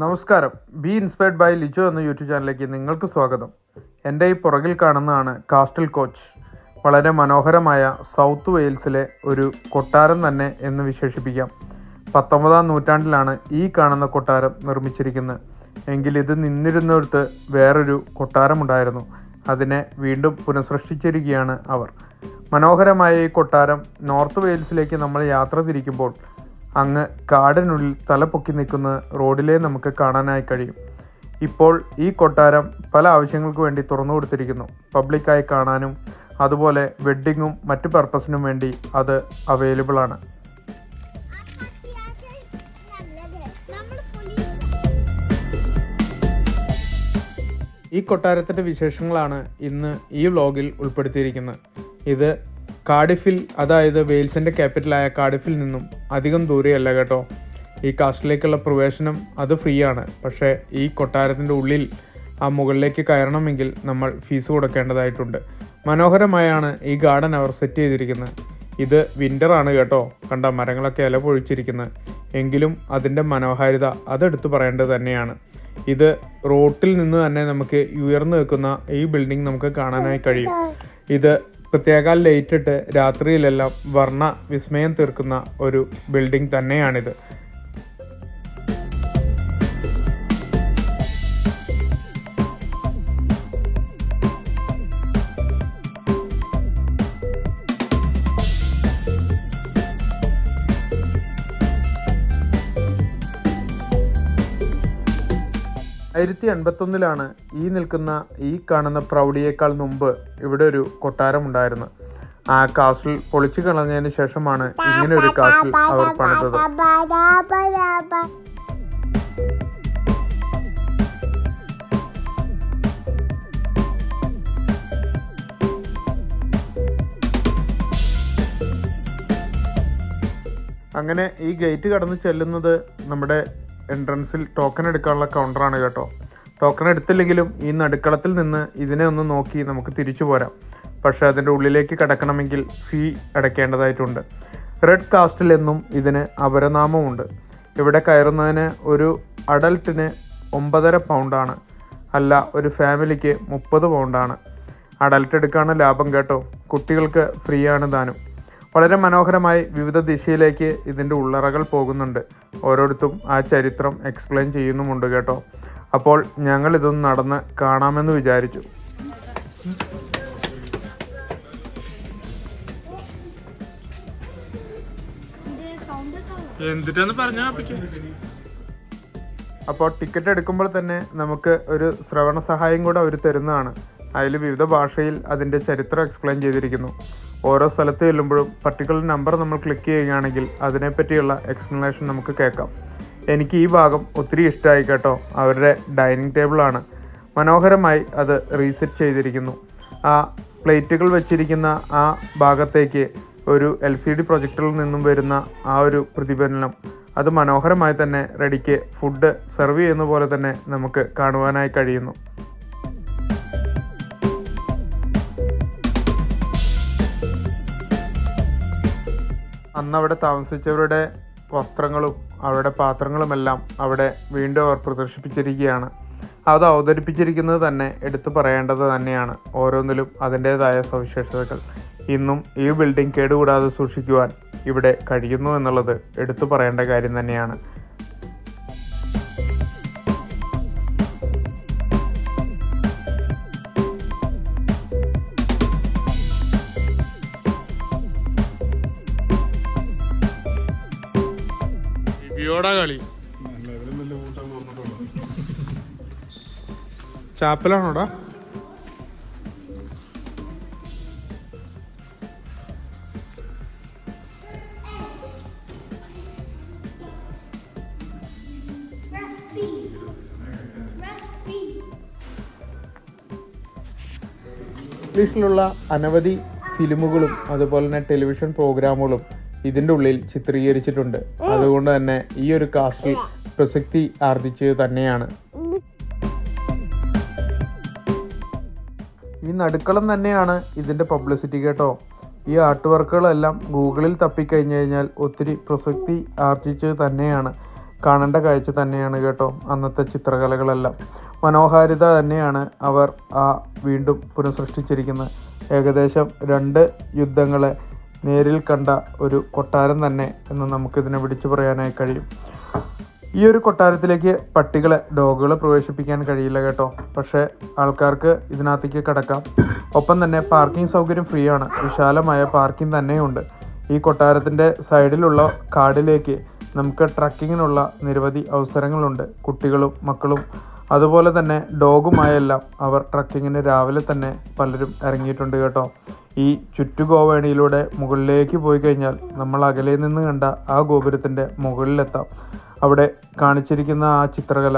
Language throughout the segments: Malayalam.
നമസ്കാരം. ബി ഇൻസ്പയർഡ് ബൈ ലിജോ എന്ന യൂട്യൂബ് ചാനലിലേക്ക് നിങ്ങൾക്ക് സ്വാഗതം. എൻ്റെ ഈ പുറകിൽ കാണുന്നതാണ് കാസ്റ്റൽ കോച്ച്. വളരെ മനോഹരമായ സൗത്ത് വെയിൽസിലെ ഒരു കൊട്ടാരം തന്നെ എന്ന് വിശേഷിപ്പിക്കാം. 19-ാം നൂറ്റാണ്ടിലാണ് ഈ കാണുന്ന കൊട്ടാരം നിർമ്മിച്ചിരിക്കുന്നത്. എങ്കിൽ ഇത് നിന്നിരുന്നിടത്ത് വേറൊരു കൊട്ടാരമുണ്ടായിരുന്നു. അതിനെ വീണ്ടും പുനഃസൃഷ്ടിച്ചിരിക്കുകയാണ് അവർ. മനോഹരമായ ഈ കൊട്ടാരം നോർത്ത് വെയിൽസിലേക്ക് നമ്മൾ യാത്ര തിരിക്കുമ്പോൾ അങ്ങ് കാടിനുള്ളിൽ തലപൊക്കി നിൽക്കുന്ന റോഡിലേ നമുക്ക് കാണാനായി കഴിയും. ഇപ്പോൾ ഈ കൊട്ടാരം പല ആവശ്യങ്ങൾക്ക് വേണ്ടി തുറന്നു കൊടുത്തിരിക്കുന്നു. പബ്ലിക്കായി കാണാനും അതുപോലെ വെഡ്ഡിങ്ങും മറ്റു പർപ്പസിനും വേണ്ടി അത് അവൈലബിൾ ആണ്. ഈ കൊട്ടാരത്തിൻ്റെ വിശേഷങ്ങളാണ് ഇന്ന് ഈ വ്ലോഗിൽ ഉൾപ്പെടുത്തിയിരിക്കുന്നത്. ഇത് കാർഡിഫിൽ, അതായത് വെയിൽസിൻ്റെ ക്യാപിറ്റലായ കാർഡിഫിൽ നിന്നും അധികം ദൂരെയല്ല കേട്ടോ. ഈ കാസ്റ്റിലേക്കുള്ള പ്രവേശനം അത് ഫ്രീ ആണ്. പക്ഷേ ഈ കൊട്ടാരത്തിൻ്റെ ഉള്ളിൽ ആ മുകളിലേക്ക് കയറണമെങ്കിൽ നമ്മൾ ഫീസ് കൊടുക്കേണ്ടതായിട്ടുണ്ട്. മനോഹരമായാണ് ഈ ഗാർഡൻ അവർ സെറ്റ് ചെയ്തിരിക്കുന്നത്. ഇത് വിൻ്ററാണ് കേട്ടോ. കണ്ട മരങ്ങളൊക്കെ ഇല പൊഴിച്ചിരിക്കുന്നത്. എങ്കിലും അതിൻ്റെ മനോഹാരിത അതെടുത്ത് പറയേണ്ടത് തന്നെയാണ്. ഇത് റോട്ടിൽ നിന്ന് തന്നെ നമുക്ക് ഉയർന്നു നിൽക്കുന്ന ഈ ബിൽഡിംഗ് നമുക്ക് കാണാനായി കഴിയും. ഇത് പ്രത്യേക ലൈറ്റ് ഇട്ട് രാത്രിയിലെല്ലാം വർണ്ണ വിസ്മയം തീർക്കുന്ന ഒരു ബിൽഡിംഗ് തന്നെയാണിത്. ആയിരത്തി 1981 ഈ നിൽക്കുന്ന ഈ കാണുന്ന പ്രൗഢിയേക്കാൾ മുമ്പ് ഇവിടെ ഒരു കൊട്ടാരമുണ്ടായിരുന്നു. ആ കാസിൽ പൊളിച്ചു കളഞ്ഞതിന് ശേഷമാണ് ഇങ്ങനെ ഒരു കാസിൽ അവർ പണിതത്. അങ്ങനെ ഈ ഗേറ്റ് കടന്ന് ചെല്ലുന്നത് നമ്മുടെ എൻട്രൻസിൽ ടോക്കൺ എടുക്കാനുള്ള കൗണ്ടറാണ് കേട്ടോ. ടോക്കൺ എടുത്തില്ലെങ്കിലും ഈ നടുക്കളത്തിൽ നിന്ന് ഇതിനെ ഒന്ന് നോക്കി നമുക്ക് തിരിച്ചു പോരാം. പക്ഷേ അതിൻ്റെ ഉള്ളിലേക്ക് കടക്കണമെങ്കിൽ ഫീ അടയ്ക്കേണ്ടതായിട്ടുണ്ട്. റെഡ് കാസ്റ്റിൽ എന്നും ഇതിന് അപരനാമമുണ്ട്. ഇവിടെ കയറുന്നതിന് ഒരു അഡൽട്ടിന് 9.5 പൗണ്ടാണ്. അല്ല, ഒരു ഫാമിലിക്ക് 30 പൗണ്ടാണ്. അഡൽട്ട് എടുക്കാണ് ലാഭം കേട്ടോ. കുട്ടികൾക്ക് ഫ്രീ ആണ് താനും. വളരെ മനോഹരമായി വിവിധ ദിശയിലേക്ക് ഇതിൻ്റെ ഉള്ളറകൾ പോകുന്നുണ്ട്. ഓരോരുത്തും ആ ചരിത്രം എക്സ്പ്ലെയിൻ ചെയ്യുന്നുമുണ്ട് കേട്ടോ. അപ്പോൾ ഞങ്ങൾ ഇതൊന്ന് നടന്ന് കാണാമെന്ന് വിചാരിച്ചു. അപ്പോൾ ടിക്കറ്റ് എടുക്കുമ്പോൾ തന്നെ നമുക്ക് ഒരു ശ്രവണ സഹായം കൂടെ അവർ തരുന്നതാണ്. അതിൽ വിവിധ ഭാഷയിൽ അതിൻ്റെ ചരിത്രം എക്സ്പ്ലെയിൻ ചെയ്തിരിക്കുന്നു. ഓരോ സ്ഥലത്ത് ചെല്ലുമ്പോഴും പർട്ടിക്കുലർ നമ്പർ നമ്മൾ ക്ലിക്ക് ചെയ്യുകയാണെങ്കിൽ അതിനെപ്പറ്റിയുള്ള എക്സ്പ്ലനേഷൻ നമുക്ക് കേൾക്കാം. എനിക്ക് ഈ ഭാഗം ഒത്തിരി ഇഷ്ടമായി കേട്ടോ. അവരുടെ ഡൈനിങ് ടേബിളാണ്. മനോഹരമായി അത് റീസെറ്റ് ചെയ്തിരിക്കുന്നു. ആ പ്ലേറ്റുകൾ വെച്ചിരിക്കുന്ന ആ ഭാഗത്തേക്ക് ഒരു LCD പ്രൊജക്ടറിൽ നിന്നും വരുന്ന ആ ഒരു പ്രതിഫലനം അത് മനോഹരമായി തന്നെ റെഡിക്ക് ഫുഡ് സെർവ് ചെയ്യുന്ന പോലെ തന്നെ നമുക്ക് കാണുവാനായി കഴിയുന്നു. അന്നവിടെ താമസിച്ചവരുടെ വസ്ത്രങ്ങളും അവരുടെ പാത്രങ്ങളുമെല്ലാം അവിടെ വീണ്ടും അവർ പ്രദർശിപ്പിച്ചിരിക്കുകയാണ്. അത് അവതരിപ്പിച്ചിരിക്കുന്നത് തന്നെ എടുത്തു പറയേണ്ടത് തന്നെയാണ്. ഓരോന്നിലും അതിൻ്റേതായ സവിശേഷതകൾ. ഇന്നും ഈ ബിൽഡിംഗ് കേടുകൂടാതെ സൂക്ഷിക്കുവാൻ ഇവിടെ കഴിയുന്നു എന്നുള്ളത് എടുത്തു പറയേണ്ട കാര്യം തന്നെയാണ്. കളി ചാപ്പലാണോടാ? ഇംഗ്ലീഷിലുള്ള അനവധി ഫിലിമുകളും അതുപോലെ തന്നെ ടെലിവിഷൻ പ്രോഗ്രാമുകളും ഇതിൻ്റെ ഉള്ളിൽ ചിത്രീകരിച്ചിട്ടുണ്ട്. അതുകൊണ്ട് തന്നെ ഈ ഒരു കാസ്റ്റിൽ പ്രസക്തി ആർജിച്ചത് തന്നെയാണ്. ഈ നടുക്കളം തന്നെയാണ് ഇതിൻ്റെ പബ്ലിസിറ്റി കേട്ടോ. ഈ ആർട്ട് വർക്കുകളെല്ലാം ഗൂഗിളിൽ തപ്പിക്കഴിഞ്ഞു കഴിഞ്ഞാൽ ഒത്തിരി പ്രസക്തി ആർജിച്ചത് തന്നെയാണ്. കാണേണ്ട കാഴ്ച തന്നെയാണ് കേട്ടോ അന്നത്തെ ചിത്രകലകളെല്ലാം. മനോഹാരിത തന്നെയാണ് അവർ വീണ്ടും പുനഃസൃഷ്ടിച്ചിരിക്കുന്നത്. ഏകദേശം 2 യുദ്ധങ്ങളെ നേരിൽ കണ്ട ഒരു കൊട്ടാരം തന്നെ എന്ന് നമുക്കിതിനെ വിളിച്ചു പറയാനായി കഴിയും. ഈ ഒരു കൊട്ടാരത്തിലേക്ക് ഡോഗുകളെ പ്രവേശിപ്പിക്കാൻ കഴിയില്ല കേട്ടോ. പക്ഷേ ആൾക്കാർക്ക് ഇതിനകത്തേക്ക് കടക്കാം. ഒപ്പം തന്നെ പാർക്കിംഗ് സൗകര്യം ഫ്രീ ആണ്. വിശാലമായ പാർക്കിംഗ് തന്നെയുണ്ട്. ഈ കൊട്ടാരത്തിൻ്റെ സൈഡിലുള്ള കാടിലേക്ക് നമുക്ക് ട്രക്കിങ്ങിനുള്ള നിരവധി അവസരങ്ങളുണ്ട്. കുട്ടികളും മക്കളും അതുപോലെ തന്നെ ഡോഗുമായെല്ലാം അവർ ട്രക്കിങ്ങിന് രാവിലെ തന്നെ പലരും ഇറങ്ങിയിട്ടുണ്ട് കേട്ടോ. ഈ ചുറ്റുഗോവേണിയിലൂടെ മുകളിലേക്ക് പോയി കഴിഞ്ഞാൽ നമ്മൾ അകലെ നിന്ന് കണ്ട ആ ഗോപുരത്തിൻ്റെ മുകളിലെത്താം. അവിടെ കാണിച്ചിരിക്കുന്ന ആ ചിത്രകല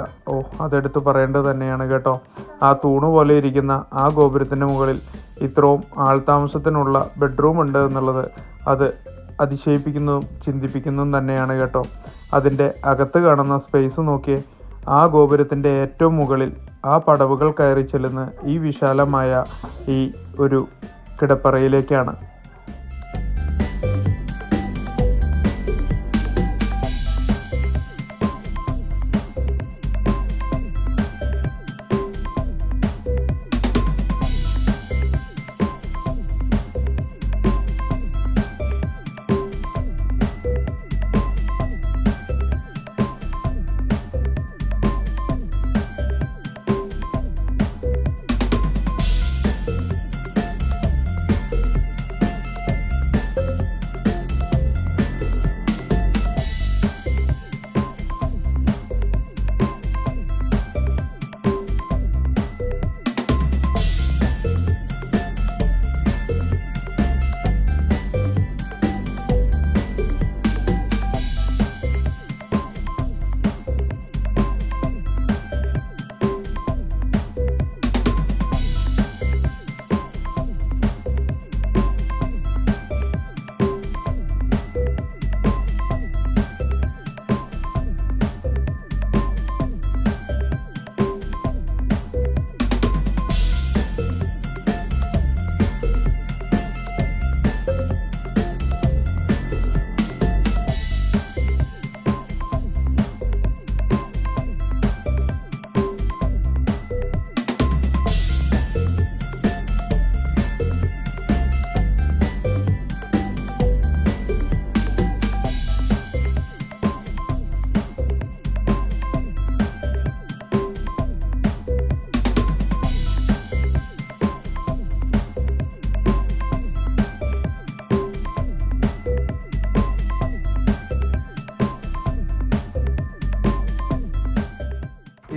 അതെടുത്ത് പറയേണ്ടത് തന്നെയാണ് കേട്ടോ. ആ തൂണ് പോലെ ഇരിക്കുന്ന ആ ഗോപുരത്തിൻ്റെ മുകളിൽ ഇത്രയും ആൾതാമസത്തിനുള്ള ബെഡ്റൂം ഉണ്ട് എന്നുള്ളത് അത് അതിശയിപ്പിക്കുന്നതും ചിന്തിപ്പിക്കുന്നതും തന്നെയാണ് കേട്ടോ. അതിൻ്റെ അകത്ത് കാണുന്ന സ്പേസ് നോക്കിയേ. ആ ഗോപുരത്തിൻ്റെ ഏറ്റവും മുകളിൽ ആ പടവുകൾ കയറി ചെല്ലുന്ന ഈ വിശാലമായ ഈ ഒരു കിടപ്പറയിലേക്കാണ്.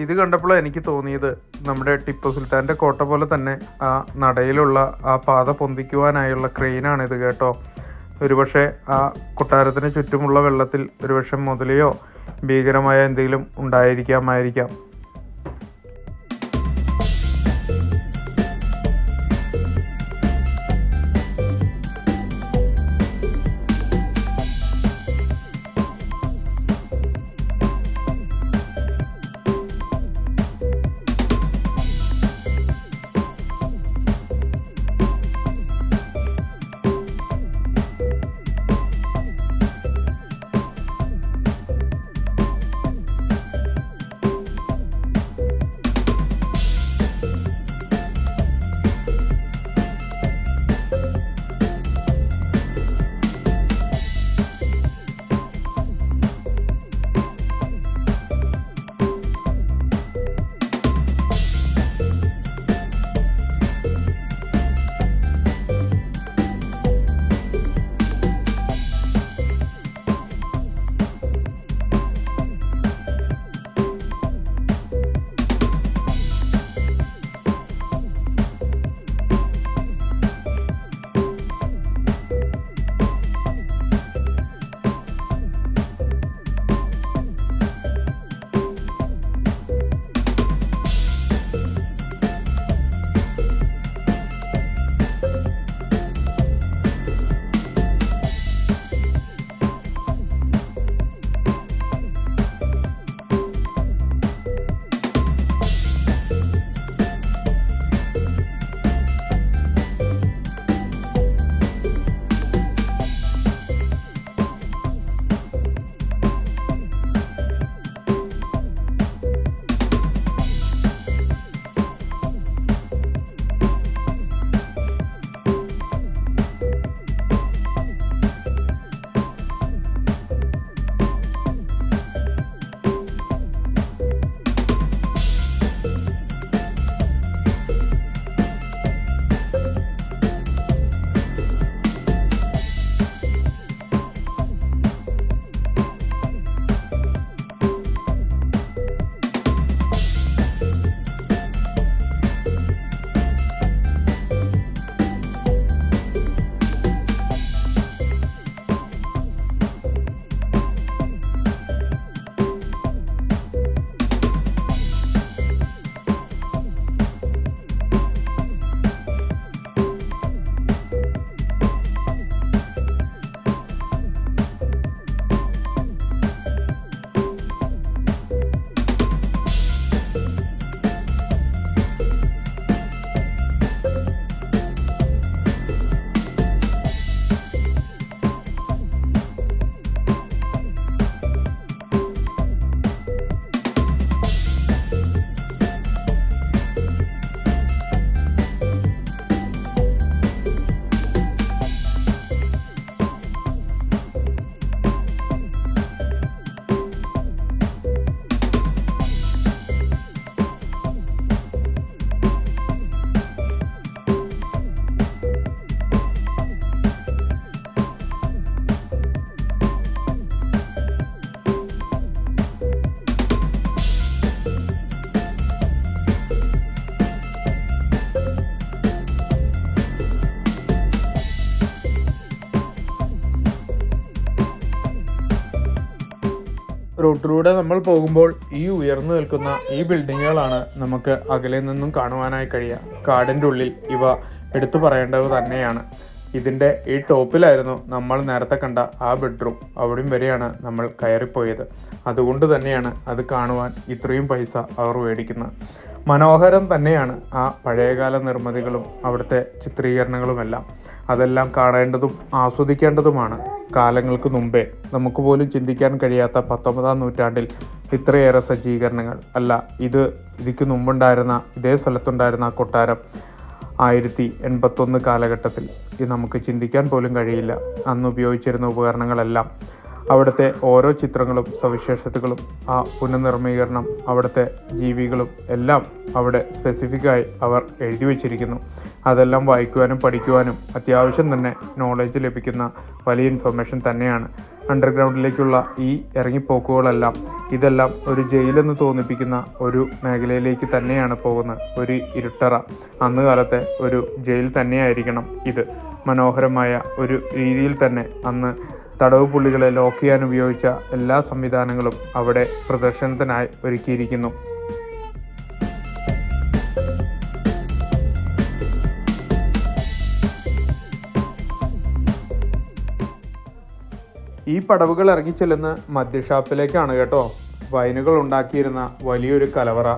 ഇത് കണ്ടപ്പോൾ എനിക്ക് തോന്നിയത് നമ്മുടെ ടിപ്പു സുൽത്താൻ്റെ കോട്ട പോലെ തന്നെ ആ നടയിലുള്ള ആ പാത പൊന്തിക്കുവാനായുള്ള ക്രെയിനാണിത് കേട്ടോ. ഒരുപക്ഷെ ആ കൊട്ടാരത്തിന് ചുറ്റുമുള്ള വെള്ളത്തിൽ ഒരുപക്ഷെ മുതലയോ ഭീകരമായ എന്തെങ്കിലും ഉണ്ടായിരിക്കാം. റൂട്ടിലൂടെ നമ്മൾ പോകുമ്പോൾ ഈ ഉയർന്നു നിൽക്കുന്ന ഈ ബിൽഡിങ്ങുകളാണ് നമുക്ക് അകലെ നിന്നും കാണുവാനായി കഴിയുക. കാടിൻ്റെ ഉള്ളിൽ ഇവ എടുത്തു പറയേണ്ടത് തന്നെയാണ്. ഇതിൻ്റെ ഈ ടോപ്പിലായിരുന്നു നമ്മൾ നേരത്തെ കണ്ട ആ ബെഡ്റൂം. അവിടെയും വരെയാണ് നമ്മൾ കയറിപ്പോയത്. അതുകൊണ്ട് തന്നെയാണ് അത് കാണുവാൻ ഇത്രയും പൈസ അവർ മേടിക്കുന്നത്. മനോഹരം തന്നെയാണ് ആ പഴയകാല നിർമ്മിതികളും അവിടുത്തെ ചിത്രീകരണങ്ങളുമെല്ലാം. അതെല്ലാം കാണേണ്ടതും ആസ്വദിക്കേണ്ടതുമാണ്. കാലങ്ങൾക്ക് മുമ്പേ നമുക്ക് പോലും ചിന്തിക്കാൻ കഴിയാത്ത 19-ാം നൂറ്റാണ്ടിൽ ഇത്രയേറെ സജ്ജീകരണങ്ങൾ അല്ല. ഇതിക്ക് മുമ്പുണ്ടായിരുന്ന ഇതേ സ്ഥലത്തുണ്ടായിരുന്ന കൊട്ടാരം 1081 കാലഘട്ടത്തിൽ ഇത് നമുക്ക് ചിന്തിക്കാൻ പോലും കഴിയില്ല. അന്ന് ഉപയോഗിച്ചിരുന്ന ഉപകരണങ്ങളെല്ലാം, അവിടുത്തെ ഓരോ ചിത്രങ്ങളും സവിശേഷതകളും, ആ പുനർനിർമ്മീകരണം, അവിടുത്തെ ജീവികളും എല്ലാം അവിടെ സ്പെസിഫിക്കായി അവർ എഴുതി വച്ചിരിക്കുന്നു. അതെല്ലാം വായിക്കുവാനും പഠിക്കുവാനും അത്യാവശ്യം തന്നെ നോളജ് ലഭിക്കുന്ന വലിയ ഇൻഫർമേഷൻ തന്നെയാണ്. അണ്ടർഗ്രൗണ്ടിലേക്കുള്ള ഈ ഇറങ്ങിപ്പോക്കുകളെല്ലാം ഇതെല്ലാം ഒരു ജയിലെന്ന് തോന്നിപ്പിക്കുന്ന ഒരു മേഖലയിലേക്ക് തന്നെയാണ് പോകുന്നത്. ഒരു ഇരുട്ടറ, അന്ന് കാലത്തെ ഒരു ജയിൽ തന്നെയായിരിക്കണം ഇത്. മനോഹരമായ ഒരു രീതിയിൽ തന്നെ അന്ന് തടവ് പുള്ളികളെ ലോക്ക് ചെയ്യാൻ ഉപയോഗിച്ച എല്ലാ സംവിധാനങ്ങളും അവിടെ പ്രദർശനത്തിനായി ഒരുക്കിയിരിക്കുന്നു. ഈ പടവുകൾ ഇറങ്ങിച്ചെല്ലുന്ന മദ്യഷാപ്പിലേക്കാണ് കേട്ടോ. വൈനുകൾ ഉണ്ടാക്കിയിരുന്ന വലിയൊരു കലവറ.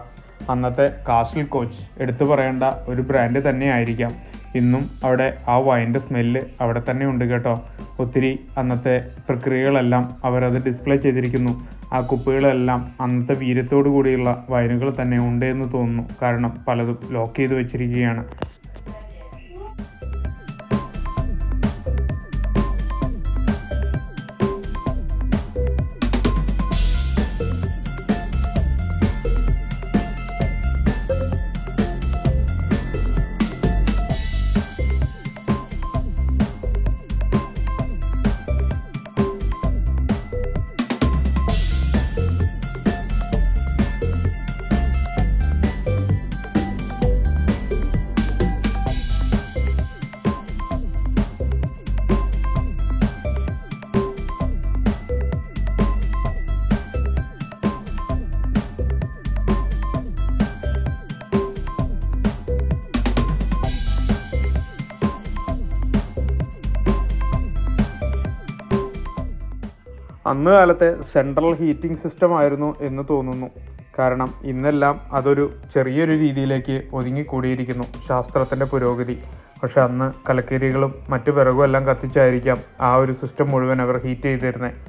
അന്നത്തെ കാസിൽ കോച്ച് എടുത്തു പറയേണ്ട ഒരു ബ്രാൻഡ് തന്നെയായിരിക്കാം. ഇന്നും അവിടെ ആ വൈൻ്റെ സ്മെല്ല് അവിടെ തന്നെ ഉണ്ട് കേട്ടോ. ഒത്തിരി അന്നത്തെ പ്രക്രിയകളെല്ലാം അവരത് ഡിസ്പ്ലേ ചെയ്തിരിക്കുന്നു. ആ കുപ്പികളെല്ലാം അന്നത്തെ വീര്യത്തോടു കൂടിയുള്ള വൈനുകൾ തന്നെ ഉണ്ട് എന്ന് തോന്നുന്നു. കാരണം പലതും ലോക്ക് ചെയ്ത് വെച്ചിരിക്കുകയാണ്. അന്ന് കാലത്തെ സെൻട്രൽ ഹീറ്റിംഗ് സിസ്റ്റം ആയിരുന്നു എന്ന് തോന്നുന്നു. കാരണം ഇന്നെല്ലാം അതൊരു ചെറിയൊരു രീതിയിലേക്ക് ഒതുങ്ങിക്കൂടിയിരിക്കുന്നു ശാസ്ത്രത്തിൻ്റെ പുരോഗതി. പക്ഷെ അന്ന് കലക്കരികളും മറ്റു വിറകും എല്ലാം കത്തിച്ചായിരിക്കാം ആ ഒരു സിസ്റ്റം മുഴുവൻ അവർ ഹീറ്റ് ചെയ്തിരുന്നത്.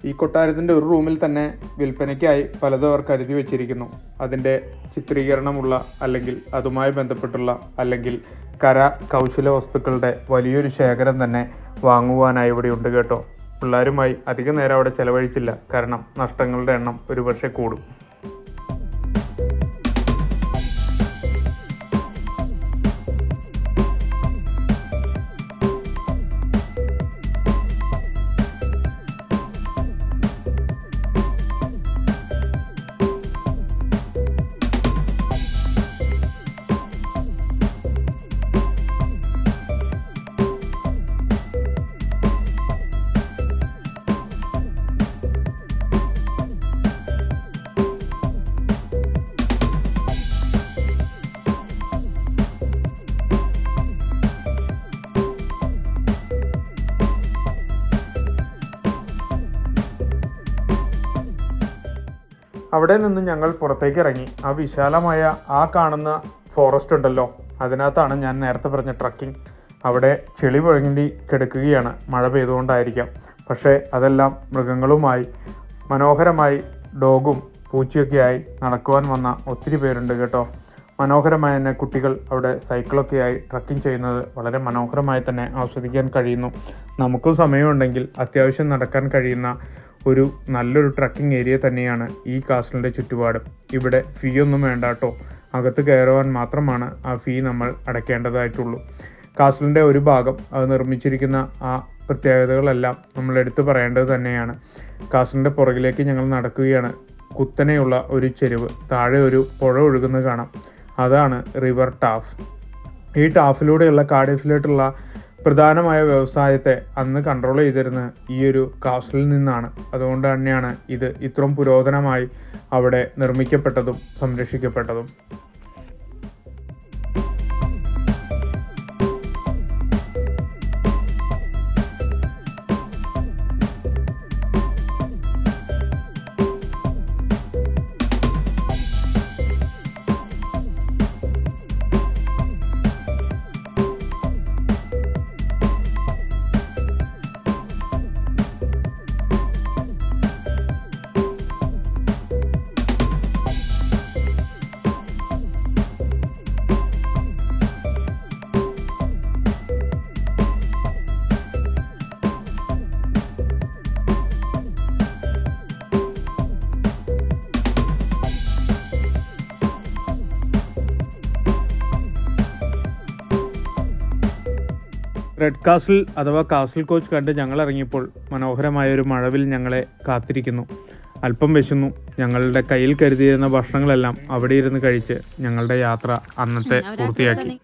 ഈ കൊട്ടാരത്തിൻ്റെ ഒരു റൂമിൽ തന്നെ വിൽപ്പനയ്ക്കായി പലതും അവർ കരുതി വച്ചിരിക്കുന്നു. അതിൻ്റെ ചിത്രീകരണമുള്ള അല്ലെങ്കിൽ അതുമായി ബന്ധപ്പെട്ടുള്ള അല്ലെങ്കിൽ കൗശല വസ്തുക്കളുടെ വലിയൊരു ശേഖരം തന്നെ വാങ്ങുവാനായി ഇവിടെ ഉണ്ട് കേട്ടോ. പിള്ളേരുമായി അധികം നേരം അവിടെ ചെലവഴിച്ചില്ല. കാരണം നഷ്ടങ്ങളുടെ എണ്ണം ഒരുപക്ഷെ കൂടും. അവിടെ നിന്ന് ഞങ്ങൾ പുറത്തേക്ക് ഇറങ്ങി. ആ വിശാലമായ ആ കാണുന്ന ഫോറസ്റ്റ് ഉണ്ടല്ലോ, അതിനകത്താണ് ഞാൻ നേരത്തെ പറഞ്ഞ ട്രക്കിംഗ്. അവിടെ ചെളി പുഴങ്ങി കിടക്കുകയാണ്, മഴ പെയ്തുകൊണ്ടായിരിക്കാം. പക്ഷേ അതെല്ലാം മൃഗങ്ങളുമായി മനോഹരമായി ഡോഗും പൂച്ചയൊക്കെയായി നടക്കുവാൻ വന്ന ഒത്തിരി പേരുണ്ട് കേട്ടോ. മനോഹരമായ തന്നെ കുട്ടികൾ അവിടെ സൈക്കിളൊക്കെയായി ട്രക്കിംഗ് ചെയ്യുന്നത് വളരെ മനോഹരമായി തന്നെ ആസ്വദിക്കാൻ കഴിയുന്നു. നമുക്കും സമയമുണ്ടെങ്കിൽ അത്യാവശ്യം നടക്കാൻ കഴിയുന്ന ഒരു നല്ലൊരു ട്രക്കിംഗ് ഏരിയ തന്നെയാണ് ഈ കാസലിൻ്റെ ചുറ്റുപാടും. ഇവിടെ ഫീ ഒന്നും വേണ്ട കേട്ടോ. അകത്ത് കയറുവാൻ മാത്രമാണ് ആ ഫീ നമ്മൾ അടയ്ക്കേണ്ടതായിട്ടുള്ളൂ. കാസലിൻ്റെ ഒരു ഭാഗം അത് നിർമ്മിച്ചിരിക്കുന്ന ആ പ്രത്യേകതകളെല്ലാം നമ്മൾ എടുത്തു പറയേണ്ടത് തന്നെയാണ്. കാസലിൻ്റെ പുറകിലേക്ക് ഞങ്ങൾ നടക്കുകയാണ്. കുത്തനെയുള്ള ഒരു ചെരുവ്, താഴെ ഒരു പുഴ ഒഴുകുന്നത് കാണാം. അതാണ് റിവർ ടാഫ്. ഈ ടാഫിലൂടെയുള്ള കാർഡിഫിലോട്ടുള്ള പ്രധാനമായ വ്യവസായത്തെ അന്ന് കൺട്രോൾ ചെയ്തിരുന്നത് ഈ ഒരു കാസലിൽ നിന്നാണ്. അതുകൊണ്ട് തന്നെയാണ് ഇത് ഇത്രയും പുരാതനമായി അവിടെ നിർമ്മിക്കപ്പെട്ടതും സംരക്ഷിക്കപ്പെട്ടതും. റെഡ് കാസിൽ അഥവാ കാസിൽ കോച്ച് കണ്ട് ഞങ്ങൾ ഇറങ്ങിയപ്പോൾ മനോഹരമായൊരു മഴവിൽ ഞങ്ങളെ കാത്തിരിക്കുന്നു. അല്പം വിശന്നു. ഞങ്ങളുടെ കയ്യിൽ കരുതിയിരുന്ന ഭക്ഷണങ്ങളെല്ലാം അവിടെ ഇരുന്ന് കഴിച്ച് ഞങ്ങളുടെ യാത്ര അന്നത്തെ പൂർത്തിയാക്കി.